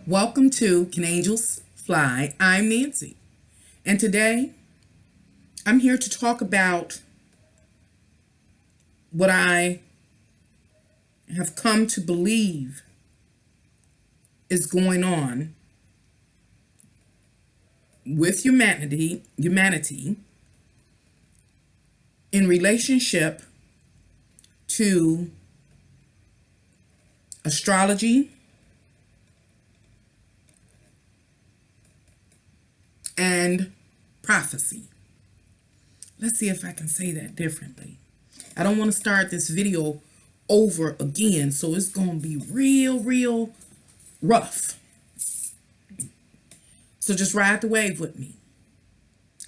Welcome to Can Angels Fly? I'm Nancy, and today I'm here to talk about what I have come to believe is going on with humanity in relationship to astrology and prophecy. Let's see if I can say that differently. I don't want to start this video over again, so it's going to be real rough. So just ride the wave with me.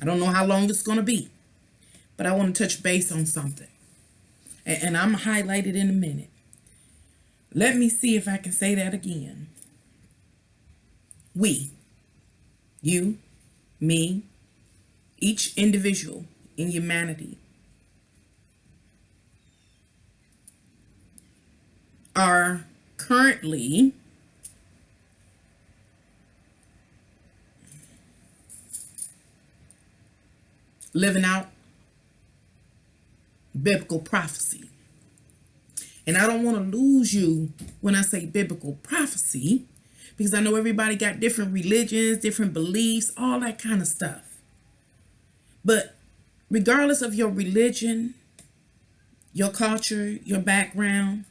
I don't know how long it's going to be, but I want to touch base on something. And I'm going to highlight it in a minute. Let me see if I can say that again. We, you, me, each individual in humanity are currently living out biblical prophecy. And I don't want to lose you when I say biblical prophecy, because I know everybody got different religions, different beliefs, all that kind of stuff. But regardless of your religion, your culture, your background,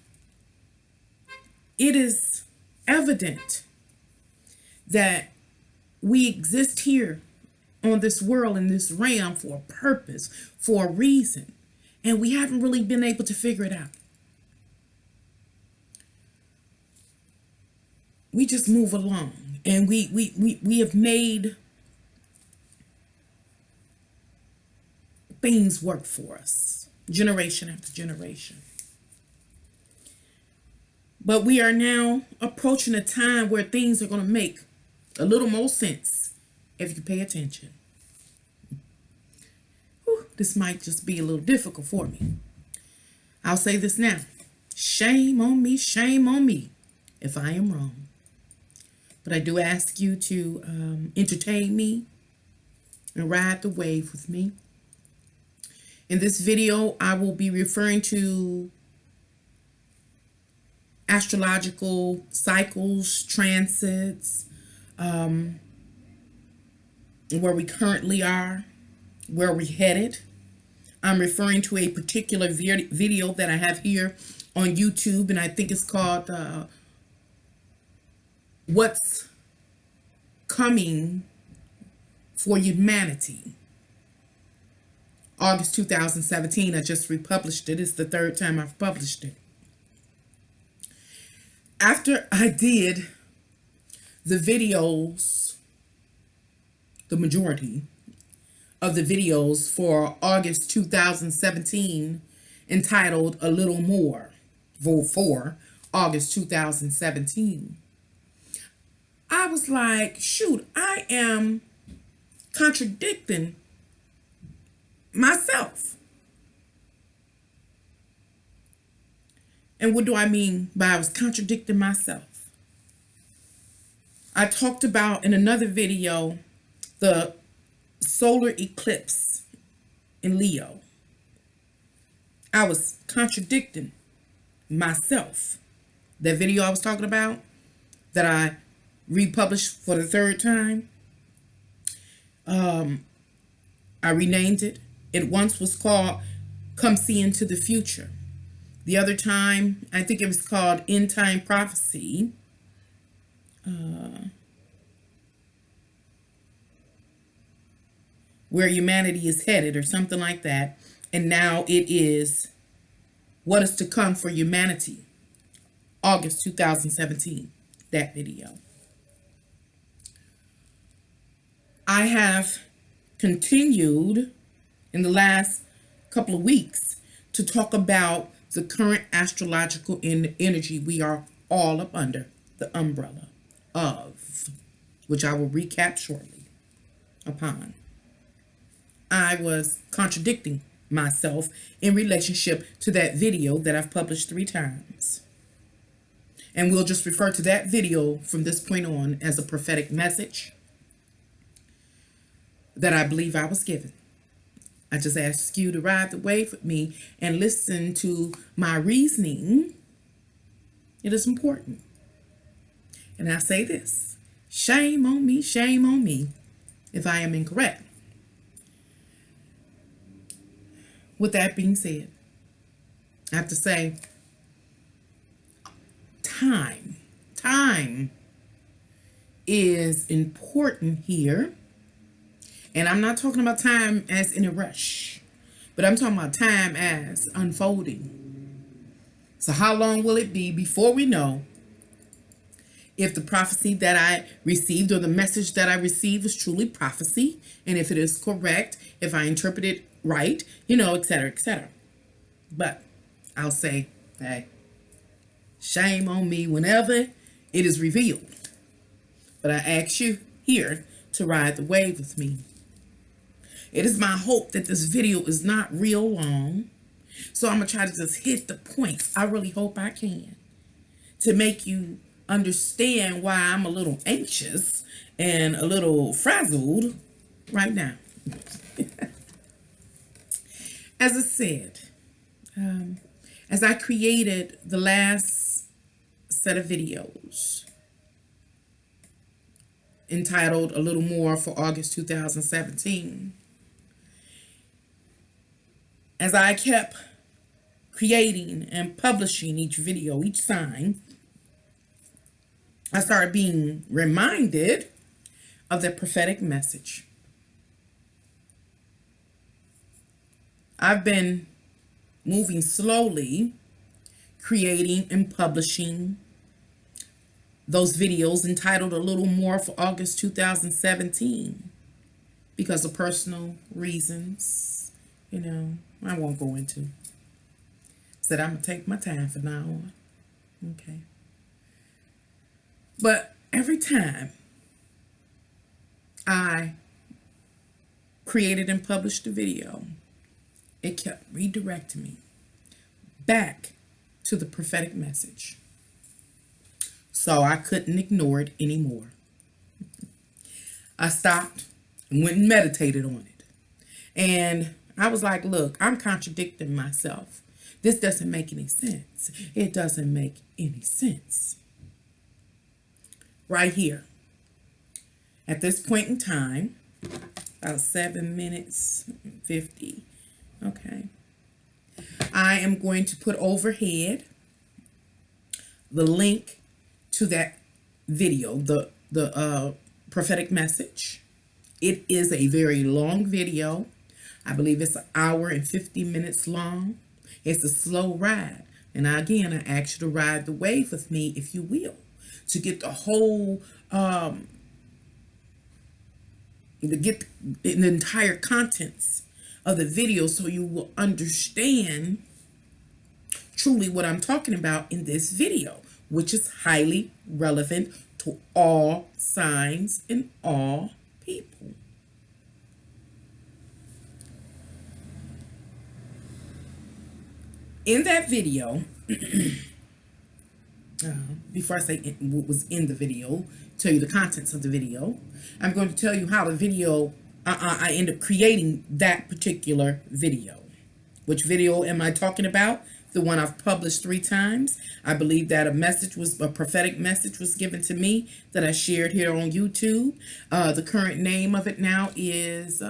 it is evident that we exist here on this world, in this realm, for a purpose, for a reason. And we haven't really been able to figure it out. We just move along, and we have made things work for us, generation after generation. But we are now approaching a time where things are going to make a little more sense if you pay attention. Whew, this might just be a little difficult for me. I'll say this now. Shame on me if I am wrong. But I do ask you to entertain me and ride the wave with me. In this video, I will be referring to astrological cycles, transits, where we currently are, where we're headed. I'm referring to a particular video that I have here on YouTube, and I think it's called What's Coming for Humanity. August 2017, I just republished it. It's the third time I've published it. After I did the videos, the majority of the videos for August 2017, entitled A Little More for August 2017, I was like, shoot, I am contradicting myself. And what do I mean by I was contradicting myself? I talked about in another video the solar eclipse in Leo. I was contradicting myself. That video I was talking about that I republished for the third time, I renamed it. It once was called Come See Into the Future. The other time, I think it was called End Time Prophecy. Where humanity is headed, or something like that. And now it is What Is to Come for Humanity. August 2017, that video. I have continued in the last couple of weeks to talk about the current astrological energy we are all up under the umbrella of, which I will recap shortly upon. I was contradicting myself in relationship to that video that I've published 3 times. And we'll just refer to that video from this point on as a prophetic message that I believe I was given. I just ask you to ride the wave with me and listen to my reasoning. It is important. And I say this, shame on me if I am incorrect. With that being said, I have to say, time is important here. And I'm not talking about time as in a rush, but I'm talking about time as unfolding. So how long will it be before we know if the prophecy that I received or the message that I received is truly prophecy, and if it is correct, if I interpret it right, et cetera, et cetera. But I'll say, hey, shame on me whenever it is revealed. But I ask you here to ride the wave with me. It is my hope that this video is not real long, so I'm going to try to just hit the points. I really hope I can, to make you understand why I'm a little anxious and a little frazzled right now. As I said, as I created the last set of videos entitled A Little More for August 2017, as I kept creating and publishing each video, each sign, I started being reminded of the prophetic message. I've been moving slowly, creating and publishing those videos entitled A Little More for August 2017 because of personal reasons, I won't go into. Said I'm going to take my time from now on. Okay. But every time I created and published a video, it kept redirecting me back to the prophetic message. So I couldn't ignore it anymore. I stopped and went and meditated on it. And I was like, look, I'm contradicting myself. This doesn't make any sense. It doesn't make any sense. Right here. At this point in time, about 7 minutes 50. Okay. I am going to put overhead the link to that video, the prophetic message. It is a very long video. I believe it's 1 hour and 50 minutes long. It's a slow ride. And again, I ask you to ride the wave with me, if you will, to get the whole, to get the entire contents of the video so you will understand truly what I'm talking about in this video, which is highly relevant to all signs and all people. In that video, before I say what was in the video, tell you the contents of the video, I'm going to tell you how the video, I end up creating that particular video. Which video am I talking about? The one I've published 3 times. I believe that a prophetic message was given to me that I shared here on YouTube. The current name of it now is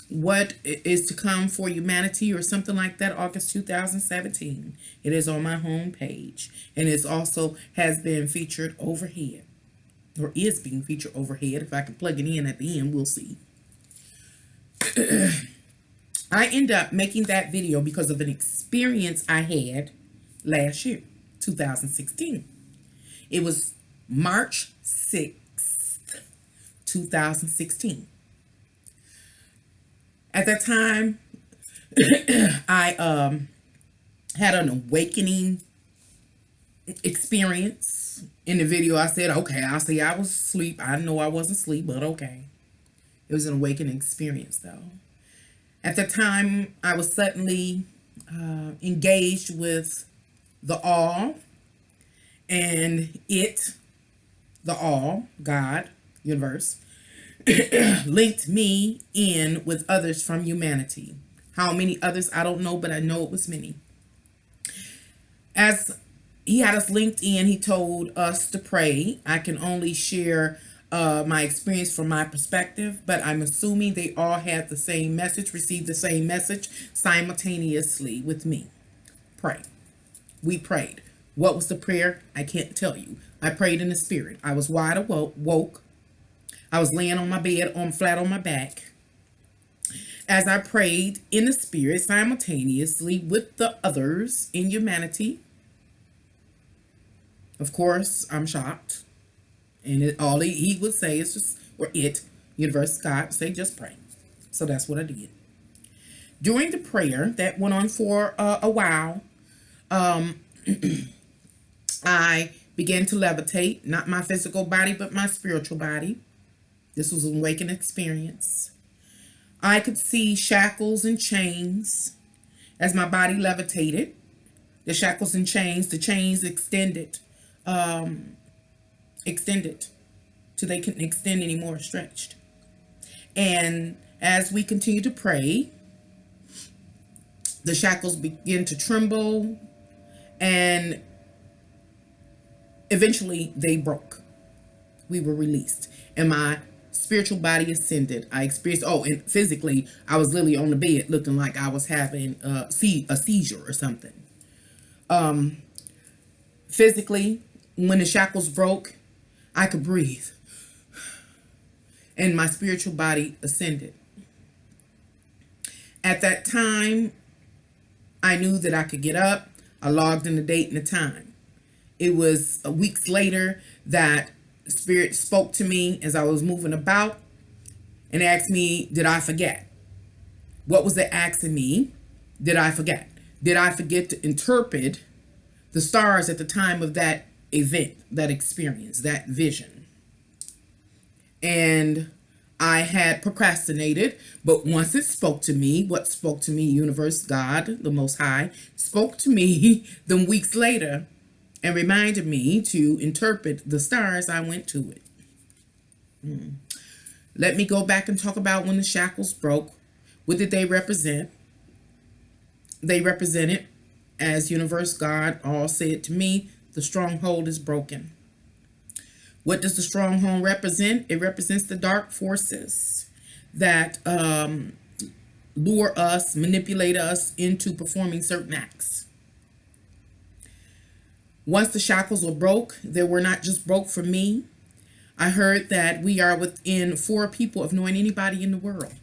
What Is to Come for Humanity, or something like that, August 2017. It is on my home page, and it also has been featured overhead, or is being featured overhead. If I can plug it in at the end, we'll see. I end up making that video because of an experience I had last year, 2016. It was March 6th, 2016. At that time, I had an awakening experience. In the video, I said, okay, I'll say I was asleep. I know I wasn't asleep, but okay. It was an awakening experience, though. At the time, I was suddenly engaged with the all, And the all, God, universe, linked me in with others from humanity. How many others, I don't know, but I know it was many. As he had us linked in, he told us to pray. I can only share my experience from my perspective, but I'm assuming they all had the same message, received the same message simultaneously with me. Pray. We prayed. What was the prayer? I can't tell you. I prayed in the spirit. I was wide woke. I was laying on my bed, flat on my back. As I prayed in the spirit simultaneously with the others in humanity. Of course, I'm shocked. And all he would say is just, or universe, God, say just pray. So that's what I did. During the prayer, that went on for a while, I began to levitate, not my physical body, but my spiritual body. This was an awakened experience. I could see shackles and chains as my body levitated. The shackles and chains, the chains extended till they couldn't extend anymore, stretched. And as we continued to pray, the shackles began to tremble, and eventually they broke. We were released, and my spiritual body ascended. I experienced, and physically, I was literally on the bed looking like I was having a seizure or something. Physically, when the shackles broke, I could breathe, and my spiritual body ascended. At that time, I knew that I could get up. I logged in the date and the time. It was weeks later that Spirit spoke to me as I was moving about and asked me, did I forget? What was it asking me? Did I forget? Did I forget to interpret the stars at the time of that event, that experience, that vision? And I had procrastinated, but once it spoke to me, what spoke to me, universe, God, the Most High, spoke to me then weeks later and reminded me to interpret the stars, I went to it. Let me go back and talk about when the shackles broke. What did they represent? They represented, as universe, God, all said to me, the stronghold is broken. What does the stronghold represent? It represents the dark forces that lure us, manipulate us into performing certain acts. Once the shackles were broke, they were not just broke for me. I heard that we are within 4 people of knowing anybody in the world.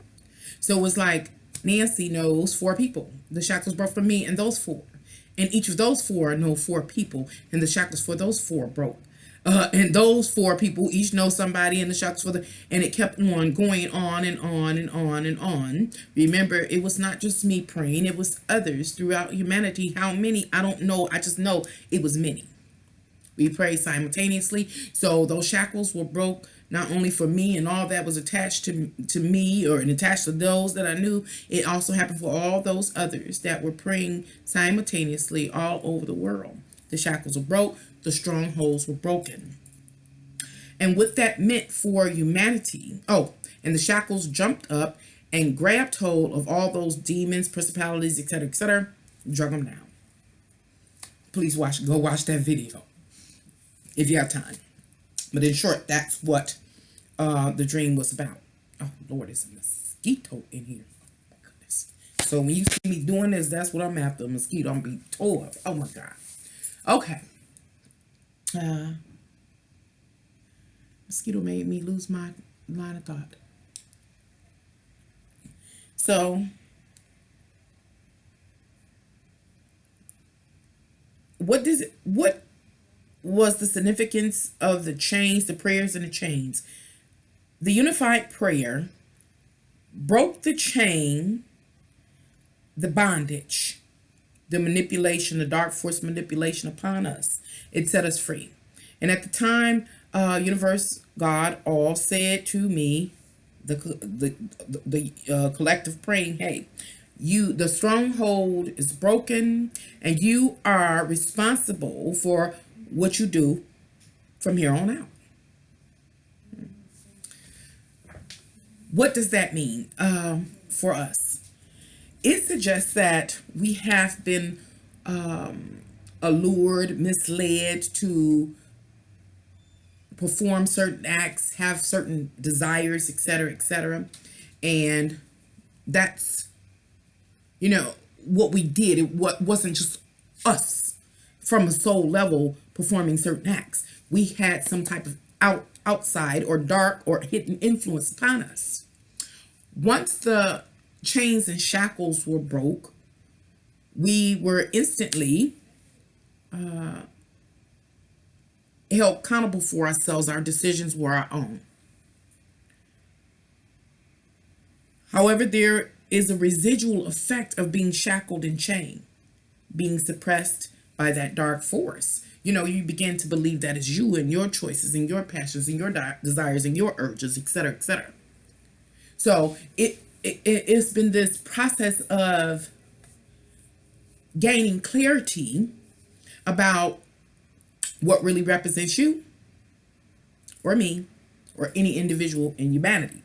So it was like Nancy knows 4 people. The shackles broke for me and those 4. And each of those 4 know 4 people. And the shackles for those 4 broke. And those 4 people each know somebody in the shackles and it kept on going on and on and on and on. Remember, it was not just me praying, it was others throughout humanity. How many? I don't know. I just know it was many. We prayed simultaneously. So those shackles were broke, not only for me and all that was attached to me or attached to those that I knew. It also happened for all those others that were praying simultaneously all over the world. The shackles were broke. The strongholds were broken. And what that meant for humanity, and the shackles jumped up and grabbed hold of all those demons, principalities, etc., drug them down. Please go watch that video if you have time. But in short, that's what the dream was about. Oh, Lord, there's a mosquito in here. Oh, my goodness. So when you see me doing this, that's what I'm after. A mosquito. I'm being tore up. Oh, my God. Okay. Mosquito made me lose my line of thought. So, what was the significance of the chains, the prayers and the chains? The unified prayer broke the chain, the bondage, the manipulation, the dark force manipulation upon us. It set us free. And at the time, universe, God, all said to me, the collective praying, hey, the stronghold is broken and you are responsible for what you do from here on out. What does that mean for us? It suggests that we have been allured, misled to perform certain acts, have certain desires, etc., etc. And that's, what we did. It wasn't just us from a soul level performing certain acts. We had some type of outside or dark or hidden influence upon us. Once the chains and shackles were broke, we were instantly held accountable for ourselves. Our decisions were our own. However, there is a residual effect of being shackled and chained, being suppressed by that dark force. You begin to believe that it's you and your choices and your passions and your desires and your urges, etc., etc. So it's been this process of gaining clarity about what really represents you or me or any individual in humanity.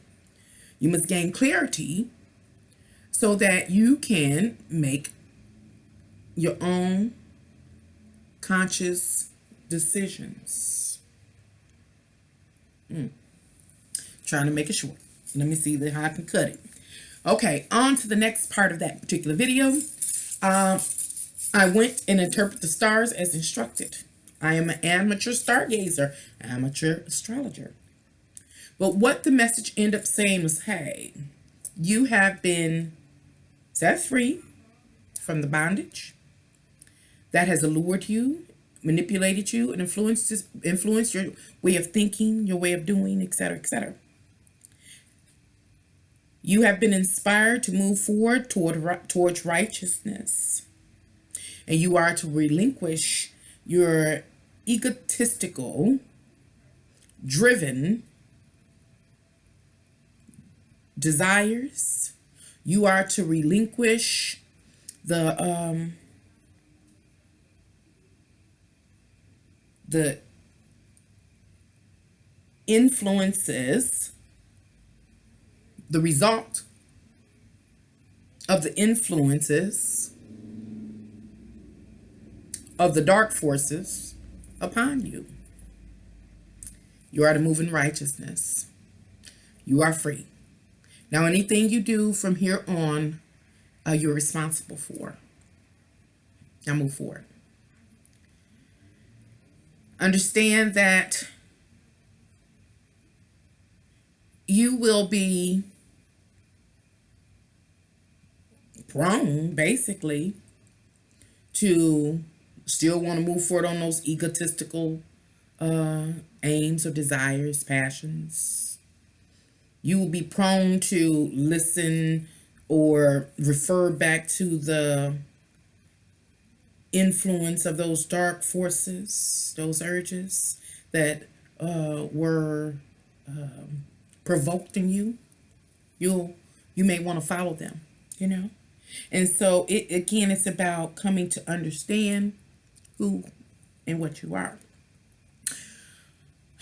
You must gain clarity so that you can make your own conscious decisions. Trying to make it short. Let me see how I can cut it. Okay, on to the next part of that particular video. I went and interpreted the stars as instructed. I am an amateur stargazer, amateur astrologer. But what the message ended up saying was, hey, you have been set free from the bondage that has allured you, manipulated you, and influenced your way of thinking, your way of doing, etc., etc. You have been inspired to move forward towards righteousness. And you are to relinquish your egotistical, driven desires. You are to relinquish the influences, the result of the influences of the dark forces upon you. You are to move in righteousness. You are free. Now, anything you do from here on, you're responsible for. Now move forward. Understand that you will be prone, basically, to still want to move forward on those egotistical aims or desires, passions. You will be prone to listen or refer back to the influence of those dark forces, those urges that were provoked in you. You may want to follow them, And so it's about coming to understand who and what you are.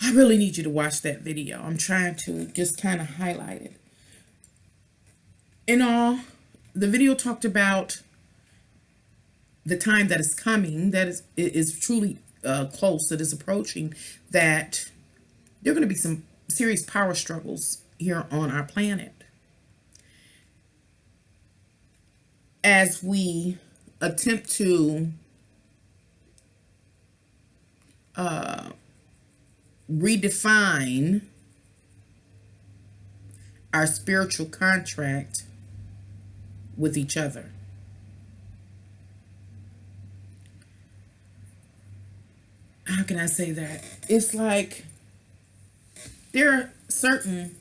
I really need you to watch that video. I'm trying to just kind of highlight it. In all, the video talked about the time that is coming, that is truly close, that is approaching, that there are going to be some serious power struggles here on our planet as we attempt to redefine our spiritual contract with each other. How can I say that? It's like there are certain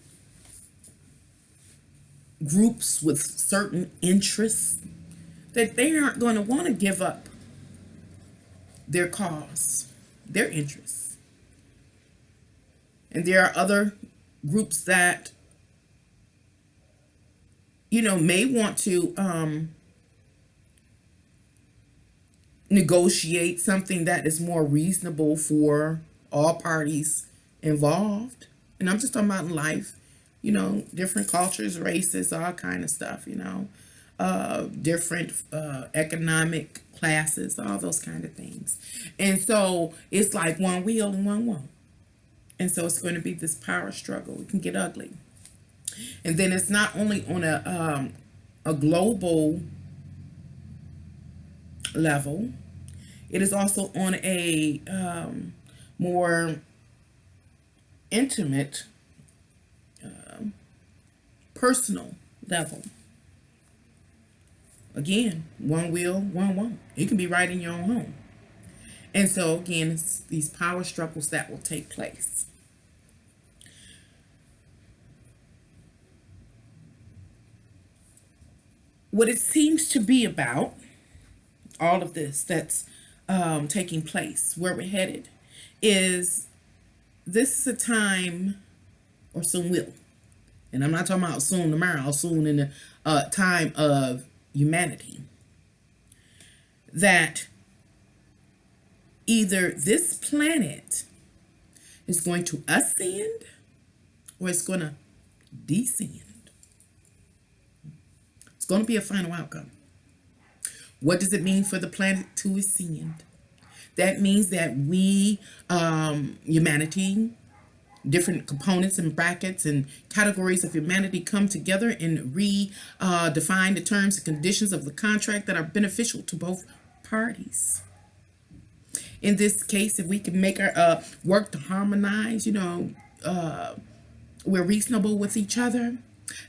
groups with certain interests that they aren't going to want to give up their cause, their interests. And there are other groups that, may want to negotiate something that is more reasonable for all parties involved. And I'm just talking about in life, different cultures, races, all kind of stuff, different economic classes, all those kind of things. And so it's like one will and one won't. And so it's going to be this power struggle. It can get ugly. And then it's not only on a global level, it is also on a more intimate, personal level. Again, one will, one won't. It can be right in your own home. And so again, it's these power struggles that will take place. What it seems to be about, all of this that's taking place, where we're headed, is this is a time, or soon will, and I'm not talking about soon tomorrow, soon in the time of humanity, that either this planet is going to ascend or it's going to descend. It's going to be a final outcome. What does it mean for the planet to ascend? That means that we, humanity, different components and brackets and categories of humanity come together and redefine the terms and conditions of the contract that are beneficial to both parties. In this case, if we can make our work to harmonize, we're reasonable with each other,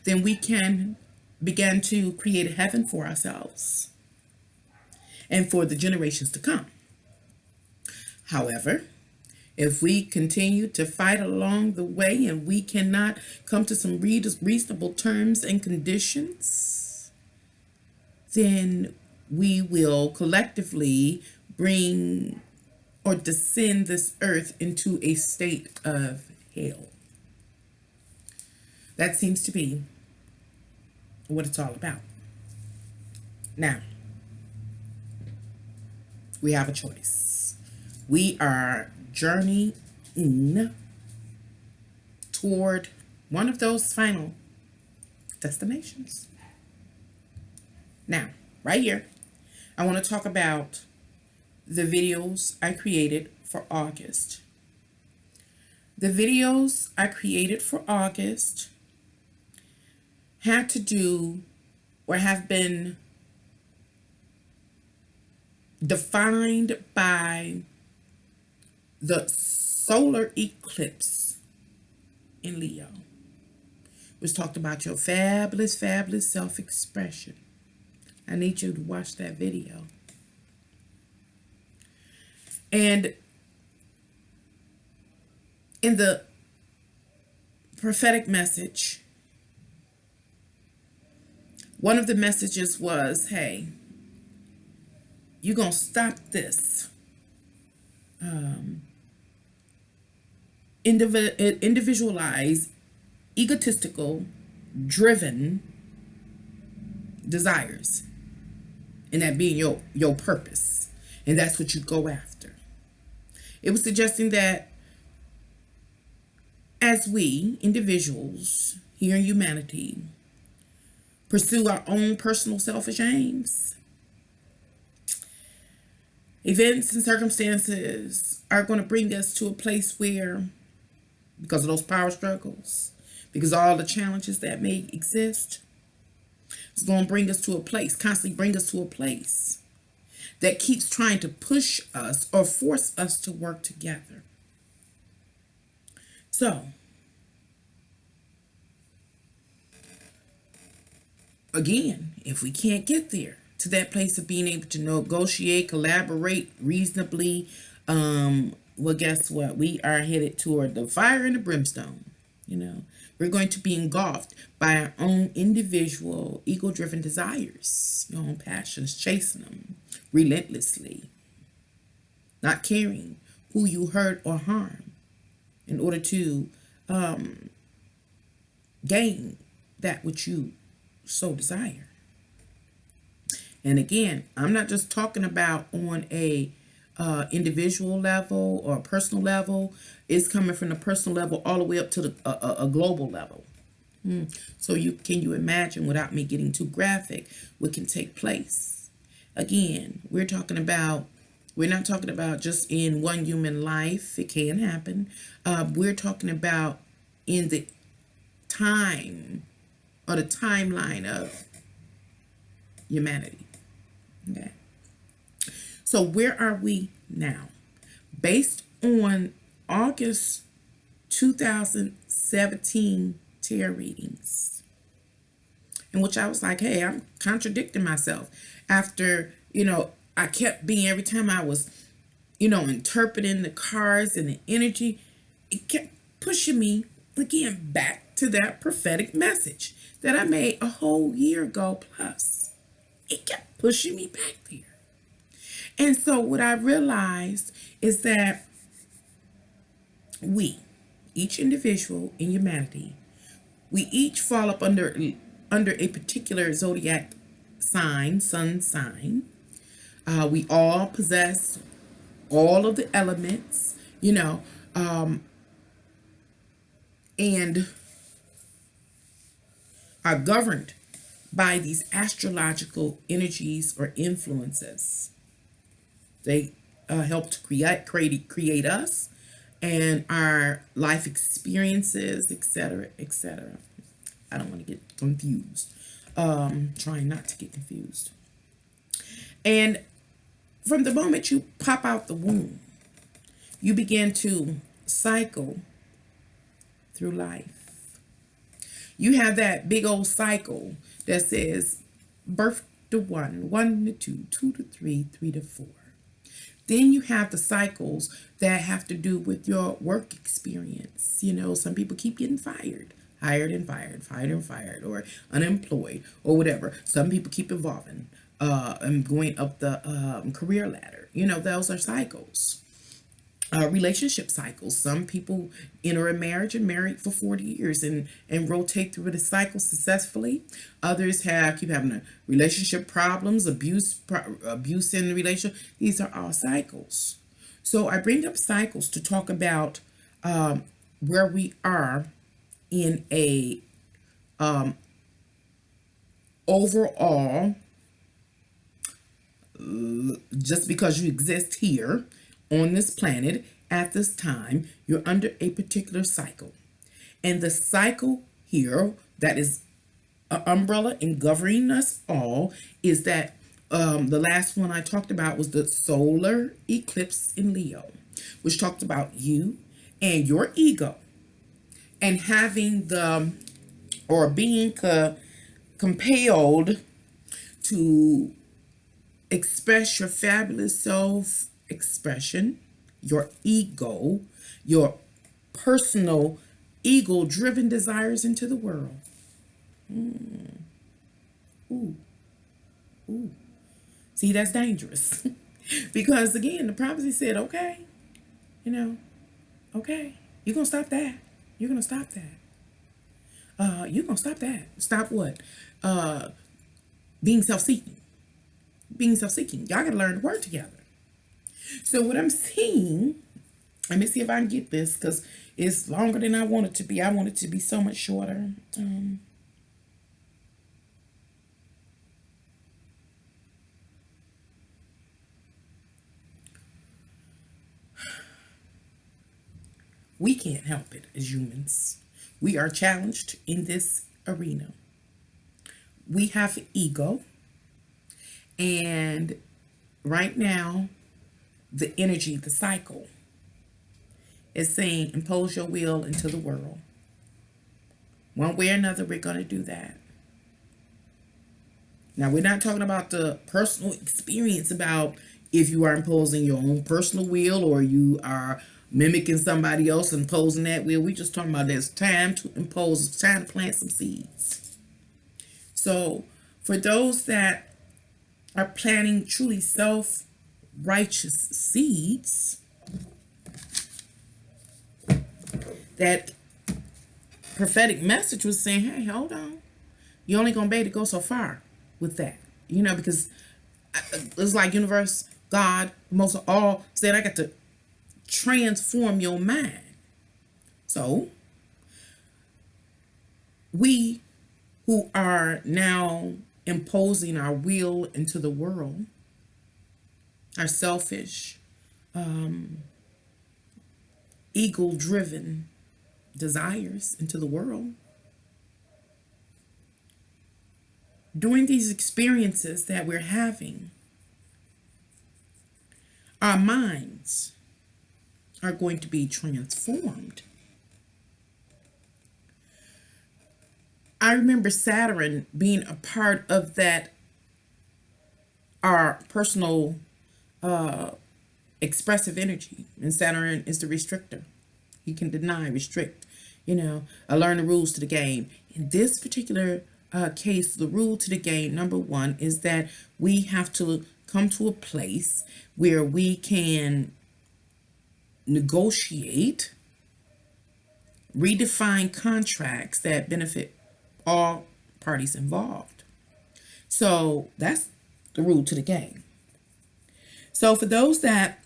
then we can begin to create a heaven for ourselves and for the generations to come. However, if we continue to fight along the way and we cannot come to some reasonable terms and conditions, then we will collectively bring or descend this earth into a state of hell. That seems to be what it's all about. Now, we have a choice. We are journeying toward one of those final destinations. Now, right here, I want to talk about the videos I created for August. The videos I created for August had to do or have been defined by the solar eclipse in Leo, which talked about your fabulous, fabulous self-expression. I need you to watch that video. And in the prophetic message, one of the messages was, hey, you're going to stop this individualized, egotistical, driven desires, and that being your purpose, and that's what you go after. It was suggesting that as we individuals here in humanity pursue our own personal selfish aims, events and circumstances are going to bring us to a place where, because of those power struggles, because of all the challenges that may exist, it's going to bring us to a place, constantly bring us to a place that keeps trying to push us or force us to work together. So, again, if we can't get there to that place of being able to negotiate, collaborate reasonably, well, guess what? We are headed toward the fire and the brimstone. We're going to be engulfed by our own individual ego-driven desires, your own passions, chasing them relentlessly, not caring who you hurt or harm in order to gain that which you so desire. And again, I'm not just talking about on a individual level or personal level. It's coming from the personal level all the way up to a global level. So you imagine, without me getting too graphic, what can take place? Again, we're not talking about just in one human life. It can happen. We're talking about in the time or the timeline of humanity. Okay. So where are we now? Based on August 2017 tarot readings, in which I was like, hey, I'm contradicting myself after, I kept being, every time I was, interpreting the cards and the energy, it kept pushing me again back to that prophetic message that I made a whole year ago plus. It kept pushing me back there. And so what I realized is that we, each individual in humanity, we each fall up under a particular zodiac sign, sun sign. We all possess all of the elements, and are governed by these astrological energies or influences. They help to create us and our life experiences, etc., etc. I don't want to get confused. Trying not to get confused. And from the moment you pop out the womb, you begin to cycle through life. You have that big old cycle that says birth to 1, 1 to 2, 2 to 3, 3 to 4. Then you have the cycles that have to do with your work experience. Some people keep getting fired, hired and fired, fired and fired, or unemployed, or whatever. Some people keep evolving and going up the career ladder. Those are cycles. Relationship cycles. Some people enter a marriage and marry for 40 years and rotate through the cycle successfully. Others keep having relationship problems, abuse in the relationship. These are all cycles. So I bring up cycles to talk about where we are in a overall, just because you exist here on this planet at this time, you're under a particular cycle. And the cycle here that is an umbrella and governing us all is that the last one I talked about was the solar eclipse in Leo, which talked about you and your ego and having being compelled to express your fabulous self expression, your ego, your personal ego-driven desires into the world. Ooh. See, that's dangerous. Because again, the prophecy said, okay, okay, you're going to stop that. You're going to stop that. You're going to stop that. Stop what? Being self-seeking. Being self-seeking. Y'all got to learn to work together. So what I'm seeing, let me see if I can get this, because it's longer than I want it to be. I want it to be so much shorter. We can't help it as humans. We are challenged in this arena. We have ego. And right now, the energy, the cycle, is saying impose your will into the world. One way or another, we're going to do that. Now, we're not talking about the personal experience about if you are imposing your own personal will or you are mimicking somebody else and imposing that will. We're just talking about there's time to impose, it's time to plant some seeds. So, for those that are planting truly self-righteous seeds, that prophetic message was saying, hey, hold on. You're only going to be able to go so far with that. Because It's like universe, God, most of all, said I got to transform your mind. So we who are now imposing our will into the world, our selfish, ego-driven desires into the world, during these experiences that we're having, our minds are going to be transformed. I remember Saturn being a part of that, our personal expressive energy. And Saturn is the restrictor. He can deny, restrict, learn the rules to the game. In this particular case, the rule to the game, number one, is that we have to come to a place where we can negotiate, redefine contracts that benefit all parties involved. So that's the rule to the game. So for those that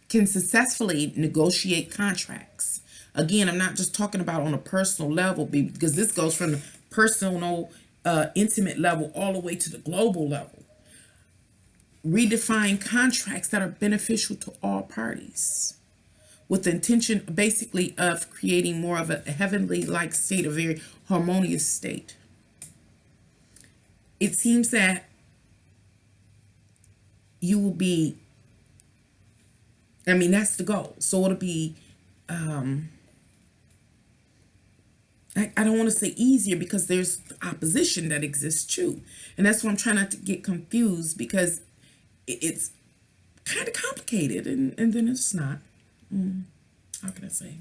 can successfully negotiate contracts, again, I'm not just talking about on a personal level, because this goes from the personal, intimate level all the way to the global level. Redefine contracts that are beneficial to all parties, with the intention basically of creating more of a heavenly-like state, a very harmonious state. It seems that you will be, that's the goal. So it'll be, I don't want to say easier, because there's opposition that exists too. And that's why I'm trying not to get confused, because it's kind of complicated, and then it's not. How can I say?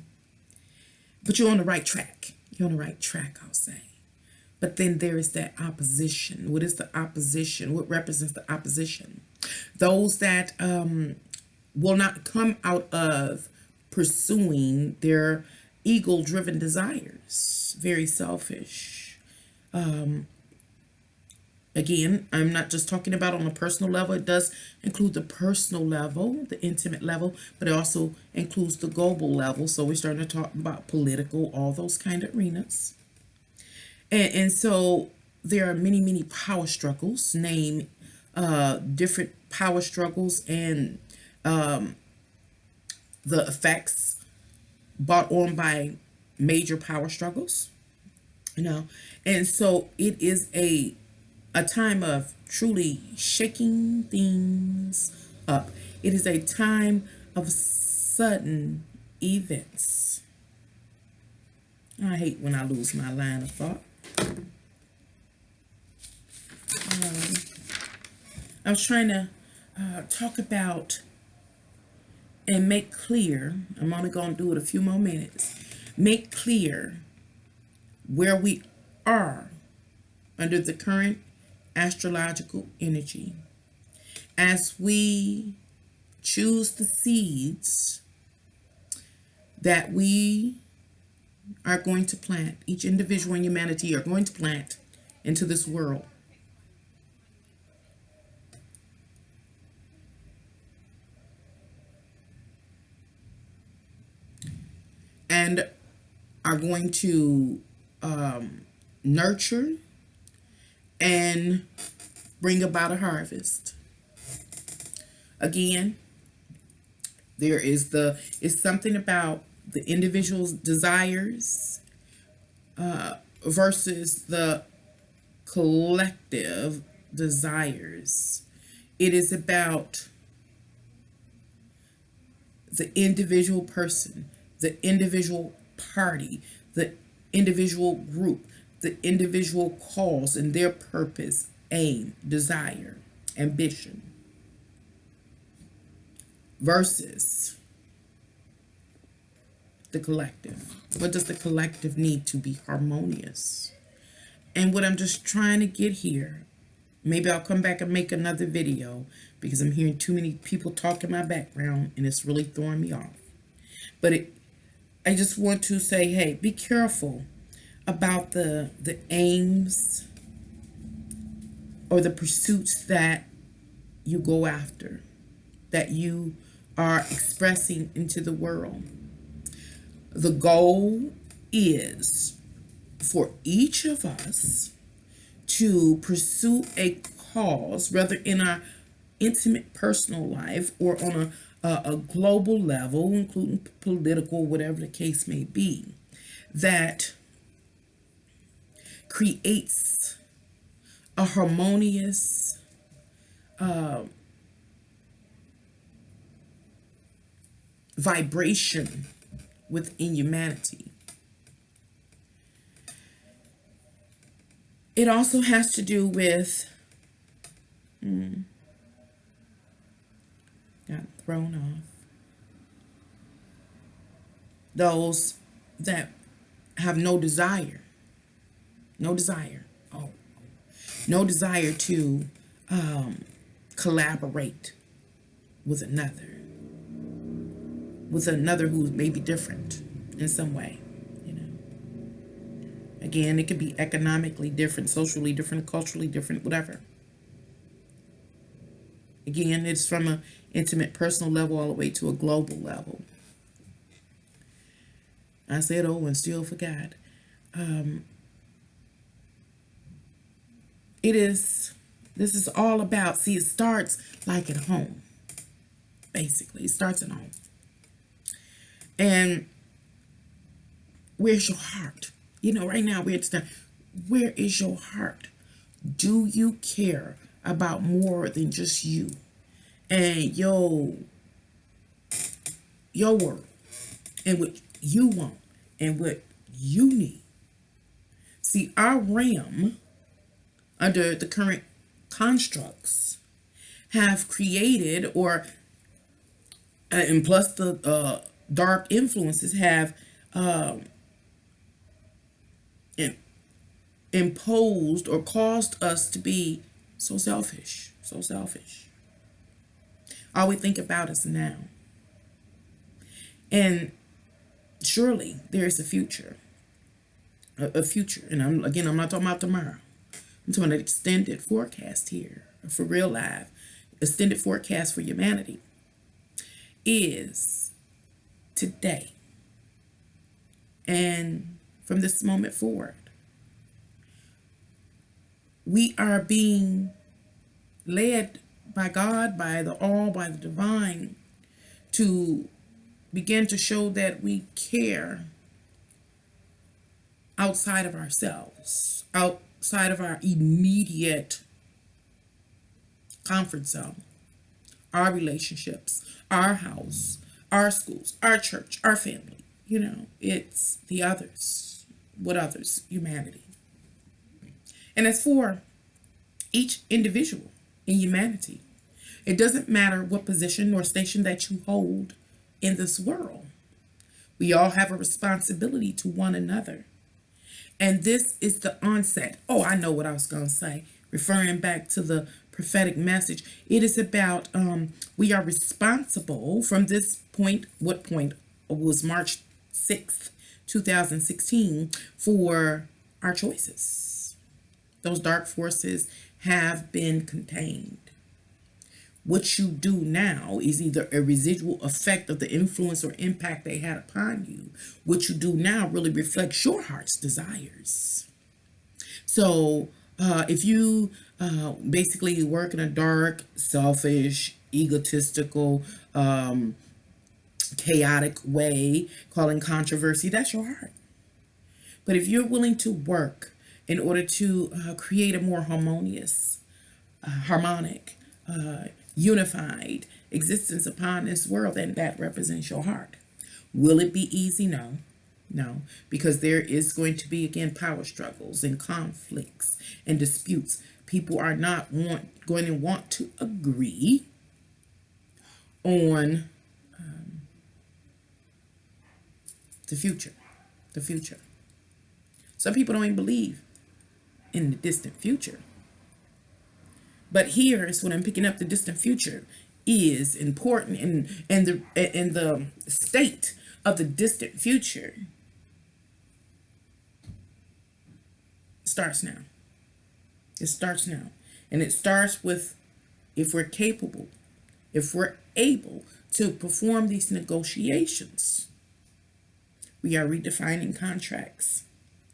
But you're on the right track. You're on the right track, I'll say. But then there is that opposition. What is the opposition? What represents the opposition? Those that will not come out of pursuing their ego-driven desires. Very selfish. Again, I'm not just talking about on a personal level. It does include the personal level, the intimate level, but it also includes the global level. So we're starting to talk about political, all those kind of arenas. And so there are many, many power struggles. Name different power struggles and the effects brought on by major power struggles. And so it is a time of truly shaking things up. It is a time of sudden events. I hate when I lose my line of thought. I was trying to talk about and make clear, I'm only going to do it a few more minutes, make clear where we are under the current astrological energy as we choose the seeds that we are going to plant, each individual in humanity are going to plant into this world. And are going to nurture and bring about a harvest. Again, there is something about the individual's desires versus the collective desires. It is about the individual person, the individual party, the individual group, the individual cause and their purpose, aim, desire, ambition, versus the collective. What does the collective need to be harmonious? And what I'm just trying to get here, maybe I'll come back and make another video because I'm hearing too many people talk in my background and it's really throwing me off. But I just want to say, hey, be careful about the aims or the pursuits that you go after, that you are expressing into the world. The goal is for each of us to pursue a cause, whether in our intimate personal life or on a global level, including political, whatever the case may be, that creates a harmonious vibration within humanity. It also has to do with got thrown off. Those that have no desire, oh, no desire to collaborate with another who may be different in some way. Again, it could be economically different, socially different, culturally different, whatever. Again, it's from an intimate personal level all the way to a global level. I said, oh, and still forgot. This is all about, see, it starts like at home. Basically, it starts at home. And where's your heart? Right now we're at the time. Where is your heart? Do you care about more than just you and your world and what you want and what you need? See, our realm, under the current constructs, have created, or and plus the dark influences have imposed or caused us to be so selfish. All we think about is now. And surely there is a future. A future. And I'm not talking about tomorrow. I'm talking about an extended forecast here, for real life. Extended forecast for humanity is today. And from this moment forward, we are being led by God, by the all, by the divine, to begin to show that we care outside of ourselves, outside of our immediate comfort zone, our relationships, our house, our schools, our church, our family. It's the others. What others? Humanity. And as for each individual in humanity, it doesn't matter what position or station that you hold in this world. We all have a responsibility to one another. And this is the onset. Oh, I know what I was going to say. Referring back to the prophetic message. It is about we are responsible from this point. What point was March 6th, 2016, for our choices. Those dark forces have been contained. What you do now is either a residual effect of the influence or impact they had upon you. What you do now really reflects your heart's desires. So if you basically work in a dark, selfish, egotistical, chaotic way, calling controversy, that's your heart. But if you're willing to work in order to create a more harmonious, harmonic, unified existence upon this world, then that represents your heart. Will it be easy? No, because there is going to be, again, power struggles and conflicts and disputes. People are not going to want to agree on the future. Some people don't even believe in the distant future. But here is what I'm picking up. The distant future is important, and the state of the distant future starts now. It starts now. And it starts with if we're capable, if we're able to perform these negotiations, we are redefining contracts,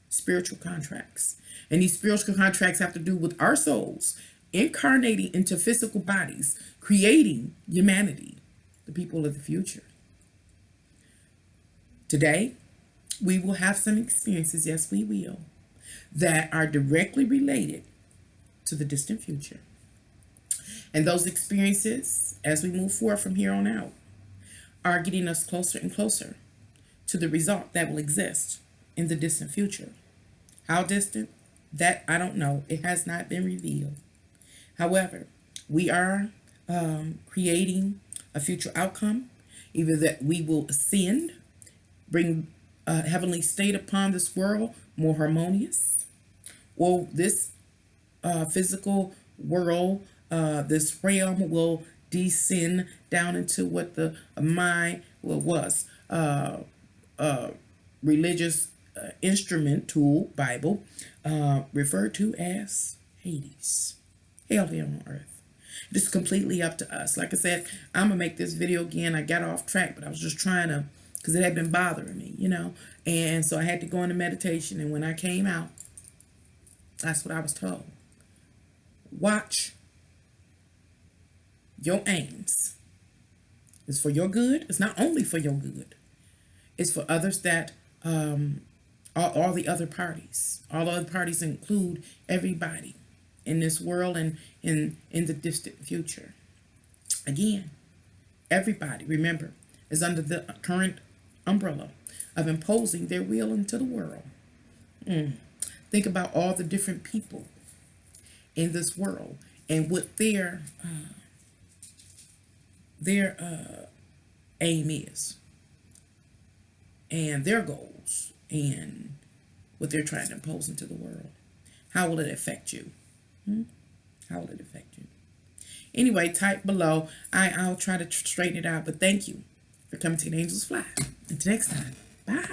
spiritual contracts. And these spiritual contracts have to do with our souls incarnating into physical bodies, creating humanity, the people of the future. Today, we will have some experiences, yes, we will, that are directly related to the distant future. And those experiences, as we move forward from here on out, are getting us closer and closer to the result that will exist in the distant future. How distant? That I don't know. It has not been revealed. However, we are creating a future outcome, either that we will ascend, bring a heavenly state upon this world more harmonious, or this physical world, this realm will descend down into what the mind was religious instrument tool Bible referred to as Hades, hell here on earth. It is completely up to us. Like I said, I'm gonna make this video again. I got off track, but I was just trying to, because it had been bothering me, and so I had to go into meditation. And when I came out, that's what I was told. Watch your aims. It's for your good. It's not only for your good. It's for others that all the other parties. All the other parties include everybody in this world and in the distant future. Again, everybody, remember, is under the current umbrella of imposing their will into the world. Think about all the different people in this world and what their aim is and their goals and what they're trying to impose into the world. How will it affect you? How will it affect you? Anyway, type below. I'll try to straighten it out. But thank you for coming to An Angel's Fly. Until next time. Bye.